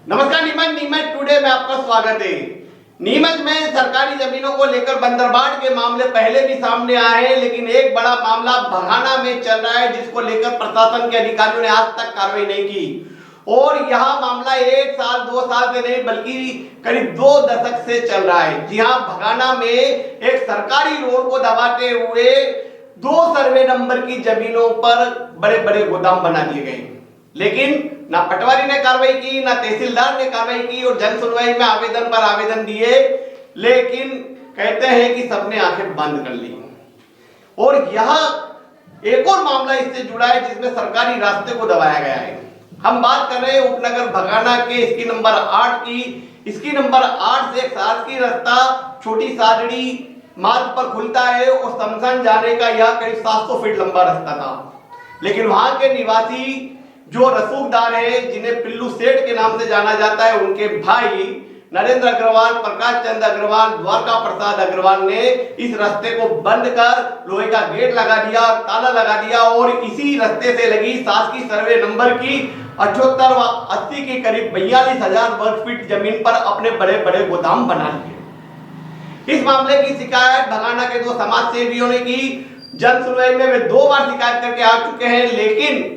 नमस्कार नीमच टुडे में आपका स्वागत है। नीमच में सरकारी जमीनों को लेकर बंदरबांट के मामले पहले भी सामने आए हैं, लेकिन एक बड़ा मामला भगाना में चल रहा है जिसको लेकर प्रशासन के अधिकारियों ने आज तक कार्रवाई नहीं की। और यह मामला 1 साल 2 साल से नहीं बल्कि करीब 2 दशक से चल रहा है। जी हाँ, भगाना में एक सरकारी रोड को दबाते हुए 2 सर्वे नंबर की जमीनों पर बड़े बड़े गोदाम बना दिए गए, लेकिन ना पटवारी ने कार्रवाई की, ना तहसीलदार ने कार्रवाई की और जन सुनवाई में आवेदन पर आवेदन दिए, लेकिन कहते हैं कि सबने आंखें बंद कर ली। और यह एक और मामला इससे जुड़ा है जिसमें सरकारी रास्ते को दबाया गया है। हम बात कर रहे हैं उपनगर भगाना के इसकी नंबर 8 की। इसकी नंबर 8 से एक शासकीय रास्ता छोटी साजड़ी मार्ग पर खुलता है और शमशान जाने का यह करीब 700 फीट लंबा रास्ता था, लेकिन वहां के निवासी जो रसूखदार है, जिन्हें पिल्लू सेठ के नाम से जाना जाता है, उनके भाई नरेंद्र अग्रवाल, प्रकाश चंद अग्रवाल, द्वारका प्रसाद अग्रवाल ने इस रास्ते को बंद कर लोहे का गेट लगा दिया, ताला लगा दिया और इसी रास्ते से लगी शासकीय सर्वे नंबर की 78 व 80 की करीब 42,000 वर्ग फीट जमीन पर अपने बड़े बड़े गोदाम बना लिए। इस मामले की शिकायत भगाना के 2 समाज सेवियों ने की। जन सुनवाई में वे 2 बार शिकायत करके आ चुके हैं, लेकिन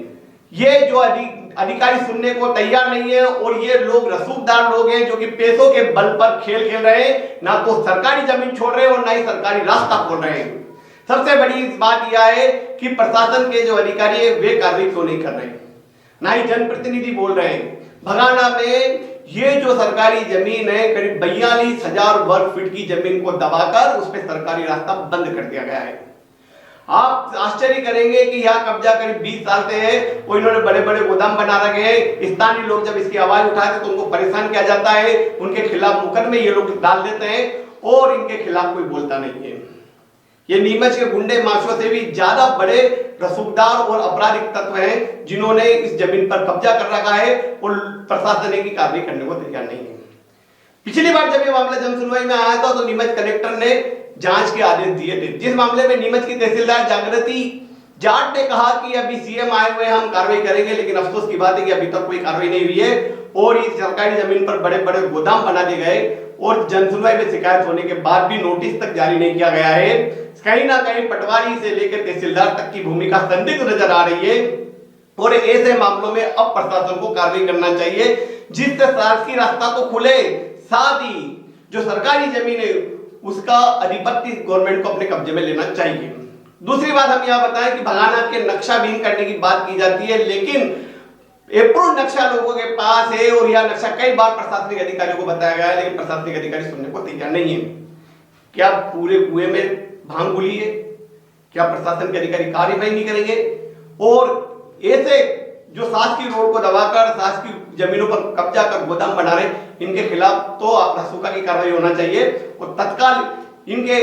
ये जो अधिकारी सुनने को तैयार नहीं है। और ये लोग रसूखदार लोग हैं जो कि पैसों के बल पर खेल खेल रहे हैं, ना तो सरकारी जमीन छोड़ रहे हैं और ना ही सरकारी रास्ता खोल रहे हैं। सबसे बड़ी बात यह है कि प्रशासन के जो अधिकारी है वे कार्रवाई क्यों नहीं कर रहे, ना ही जनप्रतिनिधि बोल रहे हैं। भगाना में ये जो सरकारी जमीन है करीब 42,000 वर्ग फीट की जमीन को दबाकर उस पर सरकारी रास्ता बंद कर दिया गया है। आप आश्चर्य करेंगे कि यहाँ कब्जा करीब 20 साल से है और इन्होंने बड़े बड़े गोदाम बना रखे हैं। स्थानीय लोग जब इसकी आवाज उठाते तो उनको परेशान किया जाता है, उनके खिलाफ मुकदमे ये लोग डाल देते हैं और इनके खिलाफ कोई बोलता नहीं है। ये नीमच के गुंडे माफियों से भी ज्यादा बड़े रसूखदार और आपराधिक तत्व हैं जिन्होंने इस जमीन पर कब्जा कर रखा है और प्रशासन की कार्रवाई करने को तैयार नहीं है। पिछली बार जब ये मामला जन सुनवाई में आया था तो नीमच कलेक्टर ने जांच के आदेश दिए थे, जिस मामले में नीमच की तहसीलदार जागृति जाट ने कहा कि अभी सीएम आए हुए हम कार्रवाई करेंगे, लेकिन अफसोस की बात है कि अभी तक कोई कार्रवाई नहीं हुई है और इस सरकारी जमीन पर बड़े बड़े गोदाम बना दिए गए और जन सुनवाई में शिकायत होने के बाद भी नोटिस तक जारी नहीं किया गया है। कहीं ना कहीं पटवारी से लेकर तहसीलदार तक की भूमिका संदिग्ध नजर आ रही है और ऐसे मामलों में अब प्रशासन को कार्रवाई करना चाहिए जिससे शासकीय रास्ता तो खुले, साथ ही जो सरकारी जमीन है उसका अधिपत्य गवर्नमेंट को अपने कब्जे में लेना चाहिए। दूसरी बात हम यह बताएं कि भगाना के नक्शा बीन करने की बात की जाती है, लेकिन अप्रूव नक्शा लोगों के पास है और यह नक्शा कई बार प्रशासनिक अधिकारियों को बताया गया है, लेकिन प्रशासनिक अधिकारी सुनने को तैयार नहीं है। क्या पूरे कुएं में भांग घुली है? क्या प्रशासन के अधिकारी कार्रवाई नहीं करेंगे? और ऐसे जो शासकीय रोड को दबाकर शासकीय जमीनों पर कब्जा कर गोदाम बना रहे, इनके खिलाफ तो रसूखा की कार्रवाई होना चाहिए और तत्काल इनके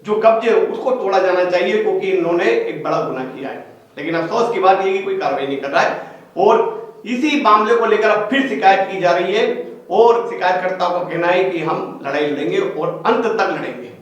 जो कब्जे उसको तोड़ा जाना चाहिए, क्योंकि इन्होंने एक बड़ा गुनाह किया है। लेकिन अफसोस की बात यह है कि कोई कार्रवाई नहीं कर रहा है और इसी मामले को लेकर अब फिर शिकायत की जा रही है और शिकायतकर्ताओं का कहना है कि हम लड़ाई लड़ेंगे और अंत तक लड़ेंगे।